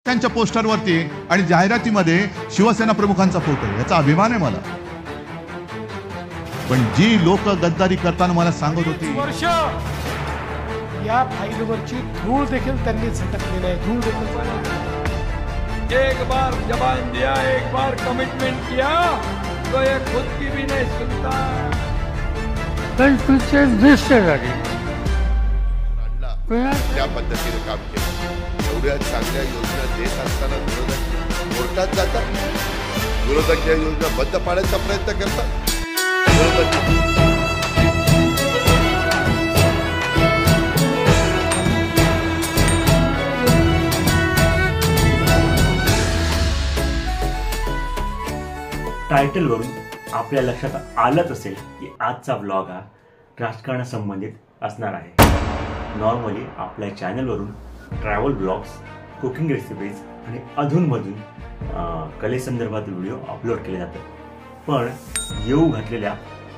त्यांच्या पोस्टरवरती आणि जाहिरातीमध्ये शिवसेना प्रमुखांचा फोटो आहे, याचा अभिमान आहे मला. पण जी लोक गद्दारी करताना मला सांगत होती, वर्ष या फाईलवरची धूळ देखील त्यांनी झटकली नाही, धूळ देखील. एक बार जबान दिया, एक बार कमिटमेंट किया तो ये खुद की भी नहीं सुनता. त्या पद्धतीने काम केलं. एवढ्या चांगल्या योजना देत असताना विरोधक कोर्टात जातात, विरोधक या योजना बंद पाडण्याचा प्रयत्न करतात. टायटलवरून आपल्या लक्षात आलंच असेल की आजचा व्लॉग हा राजकारणासंबंधित असणार आहे. नॉर्मली आपल्या चॅनलवरून ट्रॅव्हल ब्लॉग्स, कुकिंग रेसिपीज आणि अधूनमधून कलेसंदर्भातील व्हिडिओ अपलोड केले जातात. पण येऊ घातलेल्या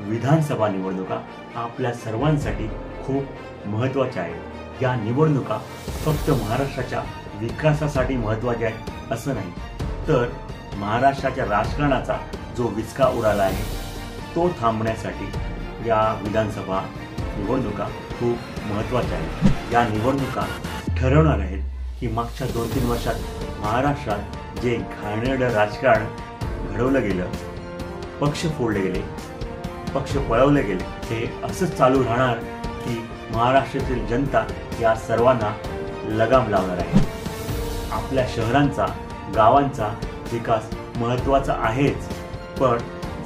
विधानसभा निवडणुका आपल्या सर्वांसाठी खूप महत्त्वाच्या आहेत. या निवडणुका फक्त महाराष्ट्राच्या विकासासाठी महत्त्वाच्या आहेत असं नाही, तर महाराष्ट्राच्या राजकारणाचा जो विचका उडाला आहे तो थांबण्यासाठी या विधानसभा निवडणुका खूप महत्त्वाच्या आहेत. या निवडणुका ठरवणार आहेत की मागच्या 2-3 वर्षात महाराष्ट्रात जे घाणेरडं राजकारण घडवलं गेलं, पक्ष फोडले गेले, पक्ष पळवले गेले, हे असंच चालू राहणार की महाराष्ट्रातील जनता या सर्वांना लगाम लावणार आहे. आपल्या शहरांचा, गावांचा विकास महत्त्वाचा आहेच, पण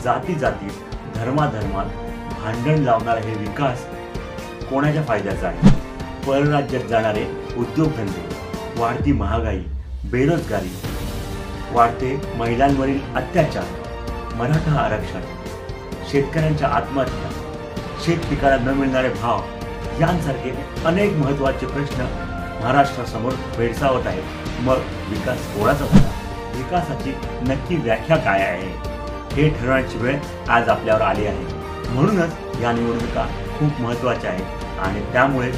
जाती जातीत, धर्माधर्मात भांडण लावणारा हे विकास कोणाच्या फायद्याचा आहे? परराज्यात जाणारे उद्योगधंदे, वाढती महागाई, बेरोजगारी, वाढते महिलांवरील अत्याचार, मराठा आरक्षण, शेतकऱ्यांच्या आत्महत्या, शेतपिकाला न मिळणारे भाव यांसारखे अनेक महत्त्वाचे प्रश्न महाराष्ट्रासमोर भेडसावत आहेत. मग विकास कोणाचा झाला? विकासाची नक्की व्याख्या काय आहे हे ठरवण्याची वेळ आज आपल्यावर आली आहे. म्हणूनच या निवडणुका खूप महत्त्वाच्या आहेत आणि त्यामुळे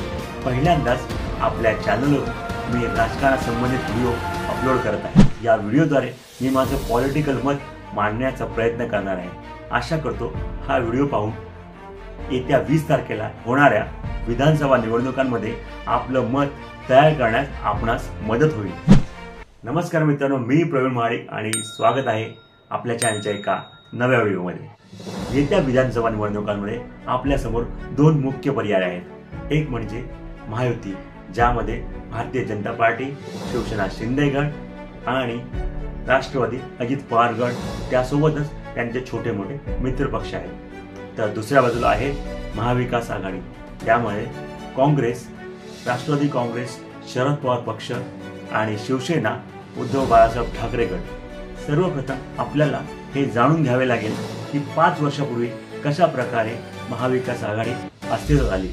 पहिल्यांदाच आपल्या चॅनलवर मी राजकारणासंबंधित व्हिडिओ अपलोड करत आहे. या व्हिडिओद्वारे मी माझं पॉलिटिकल मत मांडण्याचा प्रयत्न करणार आहे. आशा करतो हा व्हिडिओ पाहून येत्या 20 तारखेला होणाऱ्या विधानसभा निवडणुकांमध्ये आपलं मत तयार करण्यास आपणास मदत होईल. नमस्कार मित्रांनो, मी प्रवीण महाडिक आणि स्वागत आहे आपल्या चॅनलच्या एका नव्या व्हिडिओमध्ये. येत्या विधानसभा निवडणुकांमध्ये आपल्यासमोर 2 मुख्य पर्याय आहेत. एक म्हणजे महायुती, ज्यामध्ये भारतीय जनता पार्टी, शिवसेना शिंदे गट आणि राष्ट्रवादी अजित पवार गट, त्यासोबतच त्यांचे छोटे मोठे मित्रपक्ष आहेत. तर दुसऱ्या बाजूला आहे महाविकास आघाडी, त्यामध्ये काँग्रेस, राष्ट्रवादी काँग्रेस, शरद पवार पक्ष आणि शिवसेना उद्धव बाळासाहेब ठाकरे गट. सर्वप्रथम आपल्याला हे जाणून घ्यावे लागेल की 5 वर्षापूर्वी कशा प्रकारे महाविकास आघाडी अस्तित्वात आली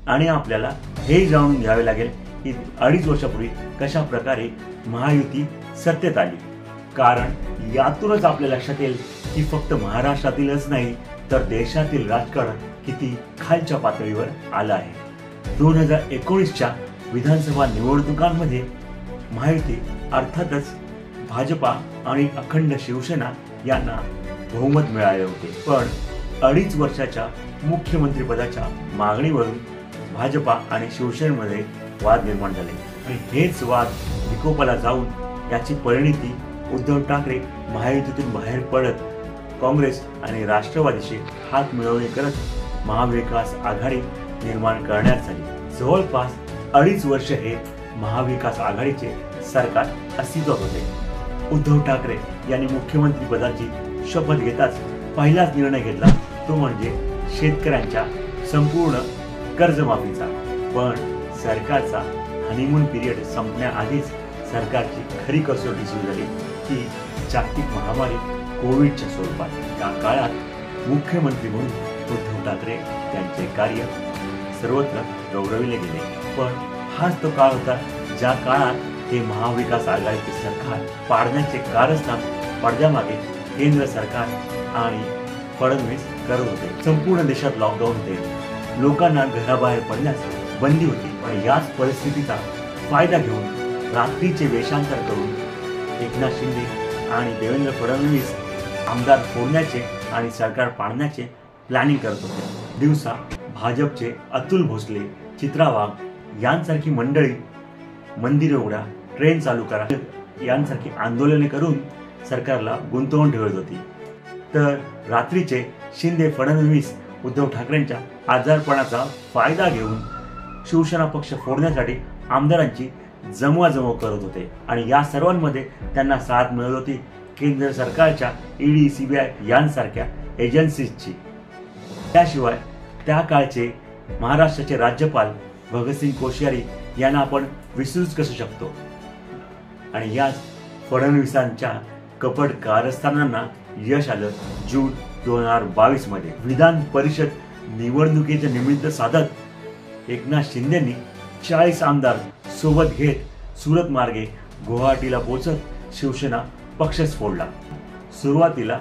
आणि आपल्याला हे जाणून घ्यावे लागेल की 2.5 वर्षापूर्वी कशा प्रकारे महायुती सत्तेत आली. कारण यातूनच आपल्या लक्षात येईल की फक्त महाराष्ट्रातीलच नाही तर देशातील राजकारण किती खालच्या पातळीवर आलं आहे. 2019च्या विधानसभा निवडणुकांमध्ये महायुती अर्थातच भाजपा आणि अखंड शिवसेना यांना बहुमत मिळाले होते. पण 2.5 वर्षाच्या मुख्यमंत्रीपदाच्या मागणीवरून भाजपा आणि शिवसेनेमध्ये वाद निर्माण झाले आणि हेच वाद विकोपाला जाऊन याची परिणिती उद्धव ठाकरे महायुतीतून बाहेर पडत काँग्रेस आणि राष्ट्रवादीशी हात मिळवणी करत महाविकास आघाडी निर्माण करण्यात झाली. जवळपास 2.5 वर्ष हे महाविकास आघाडीचे सरकार अस्तित्वात होते. उद्धव ठाकरे यांनी मुख्यमंत्री पदाची शपथ घेताच पहिलाच निर्णय घेतला तो म्हणजे शेतकऱ्यांच्या संपूर्ण कर्जमाफीचा. पण सरकारचा हनीमून पिरियड संपण्याआधीच सरकारची खरी कसोटी सुरू झाली ती जागतिक महामारी कोविडच्या स्वरूपात. या काळात मुख्यमंत्री म्हणून उद्धव ठाकरे यांचे कार्य सर्वत्र गौरविले गेले. पण हाच तो काळ होता ज्या काळात हे महाविकास आघाडीचे सरकार पाडण्याचे कारस्थान पडद्यामागे केंद्र सरकार आणि फडणवीस करत होते. संपूर्ण देशात लॉकडाऊन होते, लोकांना घराबाहेर पडण्यास बंदी होती. पण याच परिस्थितीचा फायदा घेऊन रात्रीचे वेषांतर करून एकनाथ शिंदे आणि देवेंद्र फडणवीस आमदार फोडण्याचे आणि सरकार पाडण्याचे प्लॅनिंग करत होते। दिवसा भाजपचे अतुल भोसले, चित्रा वाघ यांसारखी मंडळी मंदिरे उघडा, ट्रेन चालू करा यांसारखी आंदोलने करून सरकारला गुंतवून ठेवत होती। तर रात्रीचे शिंदे, फडणवीस, उद्धव ठाकरेंच्या आजारपणाचा फायदा घेऊन शिवसेना पक्ष फोडण्यासाठी आमदारांची जमवाजमव करत होते आणि या सर्वांमध्ये त्यांना साथ मिळत होती केंद्र सरकारच्या ईडी, सीबीआय यांसारख्या एजन्सीजची। त्याशिवाय त्या काळचे महाराष्ट्राचे राज्यपाल भगतसिंग कोश्यारी यांना आपण विसरूच कसू शकतो। आणि याच फडणवीसांच्या कपट कारस्थानांना यश आलं जून 2022 मध्ये। विधान परिषद निवडणुकीचे निमित्त साधत एकनाथ शिंदेंनी 40 आमदार सोबत घेत सुरत मार्गे गुवाहाटीला पोहोचत शिवसेना पक्षच फोडला। सुरुवातीला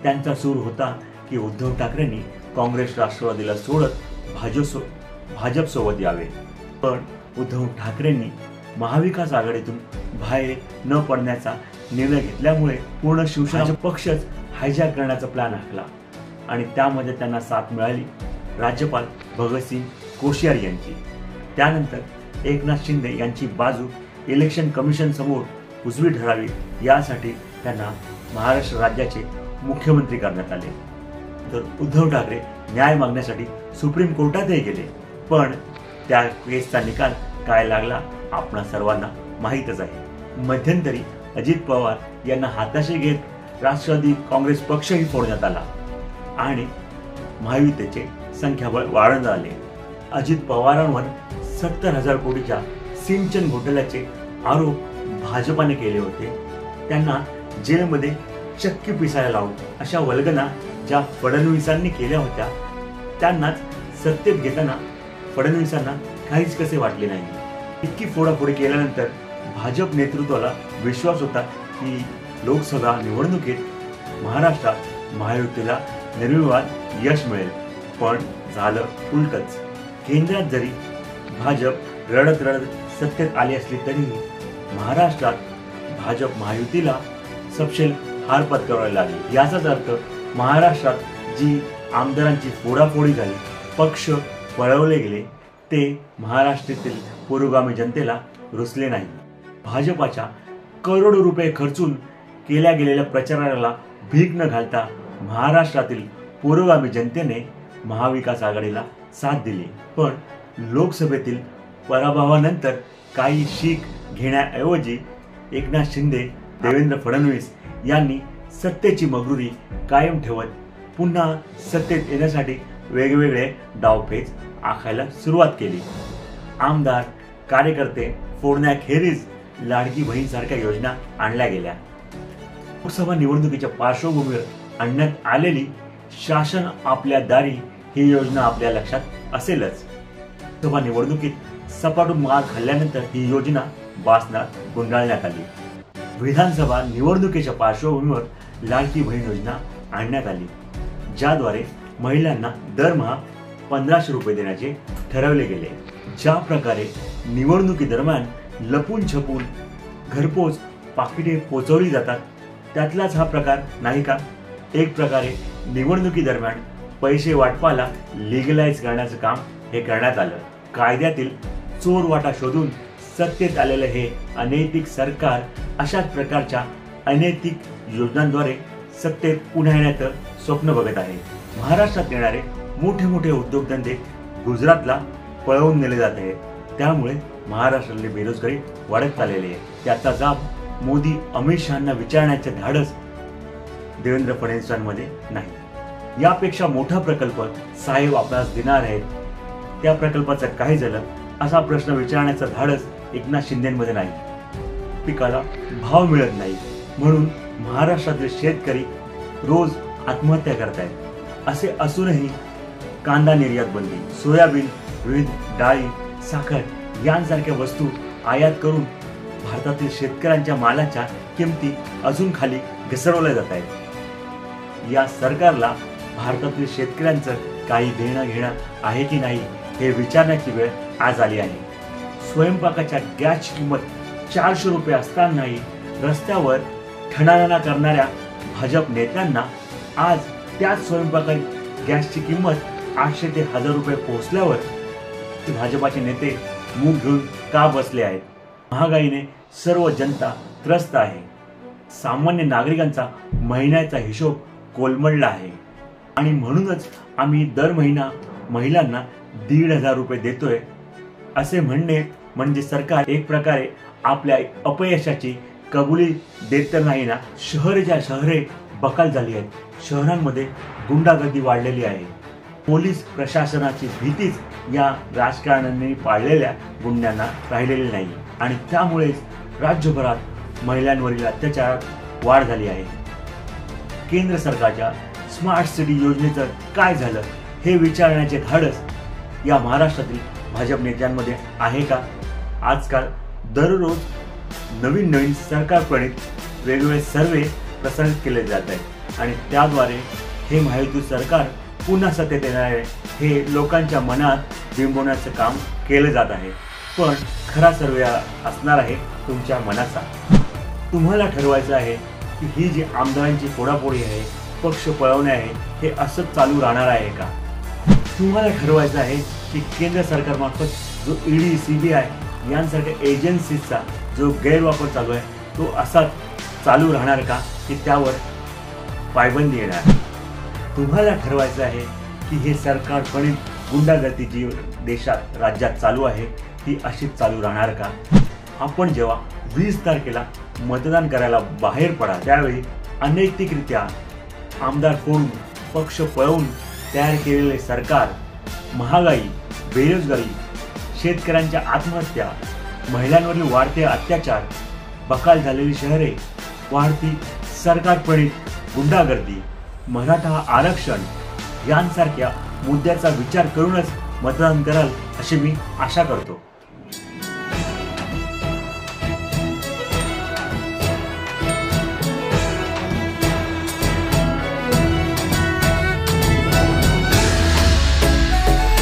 त्यांचा सूर होता की उद्धव ठाकरेंनी काँग्रेस राष्ट्रवादीला सोडत भाजप सोबत यावे, पण उद्धव ठाकरेंनी महाविकास आघाडीतून बाहेर न पडण्याचा निर्णय घेतल्यामुळे पूर्ण शिवसेना पक्षच हायजॅक करण्याचा प्लॅन आखला आणि त्यामध्ये त्यांना साथ मिळाली राज्यपाल भगतसिंग कोश्यारी यांची। त्यानंतर एकनाथ शिंदे यांची बाजू इलेक्शन कमिशन समोर उजवी ठरावी यासाठी त्यांना महाराष्ट्र राज्याचे मुख्यमंत्री करण्यात आले। तर उद्धव ठाकरे न्याय मागण्यासाठी सुप्रीम कोर्टातही गेले, पण त्या केसचा निकाल काय लागला आपणा सर्वांना माहीतच आहे। मध्यंतरी अजित पवार यांना हाताशी घेत राष्ट्रवादी काँग्रेस पक्षही फोडण्यात आला आणि महायुतीचे संख्याबळ वाढत आले। अजित पवारांवर 70,000 कोटीच्या सिंचन घोटाळ्याचे आरोप भाजपाने केले होते। त्यांना जेलमध्ये चक्की पिसायला लावून अशा वल्गना ज्या फडणवीसांनी केल्या होत्या त्यांनाच सत्तेत घेताना फडणवीसांना काहीच कसे वाटले नाही। इतकी फोडाफोडी केल्यानंतर भाजप नेतृत्वाला विश्वास होता की लोकसभा निवडणुकीत महाराष्ट्रात महायुतीला निर्विवाद यश मिळेल, पण झालं उलटच। केंद्रात जरी भाजप रडत रडत सत्तेत आली असली तरीही महाराष्ट्रात भाजप महायुतीला सपशेल हार पत्करावी लागली। याचाच अर्थ महाराष्ट्रात जी आमदारांची फोडाफोडी झाली, पक्ष पळवले गेले, ते महाराष्ट्रातील पुरोगामी जनतेला रुचले नाही। भाजपाच्या करोडो रुपये खर्चून केल्या गेलेल्या प्रचाराला भीक न घालता महाराष्ट्रातील पुरोगामी जनतेने महाविकास आघाडीला साथ दिली, पण लोकसभेतील पराभवानंतर काही शीख घेण्याऐवजी एकनाथ शिंदे, देवेंद्र फडणवीस यांनी सत्तेची मगरुरी कायम ठेवत पुन्हा सत्तेत येण्यासाठी वेगवेगळे डावपेच आखायला सुरुवात केली। आमदार, कार्यकर्ते फोडण्याखेरीज लाडकी बहीण सारख्या योजना आणल्या गेल्या। लोकसभा निवडणुकीच्या पार्श्वभूमीवर आणण्यात आलेली शासन आपल्या दारी ही योजना आपल्या लक्षात असेलच। लोकसभा निवडणुकीत सपाटून मार खाल्ल्यानंतर ही योजना बासनात गुंडाळण्यात आली। विधानसभा निवडणुकीच्या पार्श्वभूमीवर लाडकी बहीण योजना आणण्यात आली, ज्याद्वारे महिलांना दरमहा 1500 रुपये देण्याचे ठरवले गेले। ज्या प्रकारे निवडणुकीदरम्यान लपून छपून घरपोच पाकिटे पोचवली जातात त्यातलाच हा प्रकार नाही का? एक प्रकारे निवडणुकीदरम्यान पैसे वाटपाला लीगलाइज करण्याचं काम हे करण्यात आलं। कायद्यातील चोर वाटा शोधून सत्तेत आलेलं हे अनैतिक सरकार अशाच प्रकारच्या अनैतिक योजनांद्वारे सत्तेत पुन्हा येण्याचं स्वप्न बघत आहे। महाराष्ट्रात येणारे मोठे मोठे उद्योगधंदे गुजरातला पळवून नेले जात आहेत, त्यामुळे महाराष्ट्रातली बेरोजगारी वाढत चाललेली आहे। त्याचा जाब मोदी, अमित शहांना विचारण्याचे धाडस देवेंद्र फडणवीसांमध्ये नाही। यापेक्षा मोठा प्रकल्प साहेब आपणास देणार आहेत, त्या प्रकल्पाचं काय झालं असा प्रश्न विचारण्याचा धाडस एकनाथ शिंदेमध्ये नाही। पिकाला भाव मिळत नाही म्हणून महाराष्ट्रातील शेतकरी रोज आत्महत्या करतायत। असे असूनही कांदा निर्यात बंदी, सोयाबीन, विविध डाळी, साखर यांसारख्या वस्तू आयात करून भारतातील शेतकऱ्यांच्या मालाच्या किमती अजून खाली घसरवल्या जात आहेत। या सरकारला भारतातील शेतकऱ्यांचं काही देणं घेणं आहे की नाही हे विचारण्याची वेळ आज आली आहे। स्वयंपाकाच्या गॅसची किंमत 400 रुपये असतानाही रस्त्यावर ठणाणा करणाऱ्या भाजप नेत्यांना आज त्याच स्वयंपाकी गॅसची किंमत 800 ते 1000 रुपये पोहोचल्यावर भाजपाचे नेते मूग घेऊन का बसले आहेत? महागाईने सर्व जनता त्रस्त आहे. सामान्य नागरिकांचा महिन्याचा हिशोब कोलमडला आहे आणि म्हणूनच आम्ही दर महिना महिलांना 1,500 रुपये देतोय असे म्हणणे म्हणजे सरकार एक प्रकारे आपल्या अपयशाची कबुली देत तर नाही ना. शहरेच्या शहरे बकाल झाली आहेत. शहरांमध्ये गुंडागर्दी वाढलेली आहे. पोलीस प्रशासनाची भीतीच या राजकारण्यांनी पाळलेल्या गुंड्यांना राहिलेली नाही आणि त्यामुळेच राज्यभरात महिलांवरील अत्याचारात वाढ झाली आहे. केंद्र सरकारच्या स्मार्ट सिटी योजनेचं काय झालं हे विचारण्याचे धाडस या महाराष्ट्रातील भाजप नेत्यांमध्ये आहे का? आजकाल दररोज नवीन सरकार प्रणित वेगवेगळे सर्वे प्रसारित केले जात आहेत आणि त्याद्वारे हे महायुती सरकार पुन्हा सत्तेत येणार आहे हे लोकांच्या मनात बिंबवण्याचं काम केलं जात आहे. पण खरा सर्वे असणार आहे तुमच्या मनाचा. तुम्हाला ठरवायचं आहे की ही जी आमदारांची फोडाफोडी आहे, पक्ष पळवणे आहे, हे असंच चालू राहणार आहे का? तुम्हाला ठरवायचं आहे की केंद्र सरकारमार्फत जो ईडी, सीबीआय यांसारख्या एजन्सीजचा जो गैरवापर चालू आहे तो असाच चालू राहणार का की त्यावर पायबंदी येणार? तुम्हाला ठरवायचं आहे की हे सरकारपणे गुंडागर्दी जी देशात राज्यात चालू आहे ती अशीच चालू राहणार का? आपण जेव्हा 20 तारखेला मतदान करायला बाहेर पडा त्यावेळी अनैतिकरित्या आमदार फोडून पक्ष पळवून तयार केलेले सरकार, महागाई, बेरोजगारी, शेतकऱ्यांच्या आत्महत्या, महिलांवरील वाढते अत्याचार, बकाल झालेली शहरे, वाढती सरकारप्रणित गुंडागर्दी, मराठा आरक्षण यांसारख्या मुद्द्याचा विचार करूनच मतदान कराल अशी मी आशा करतो.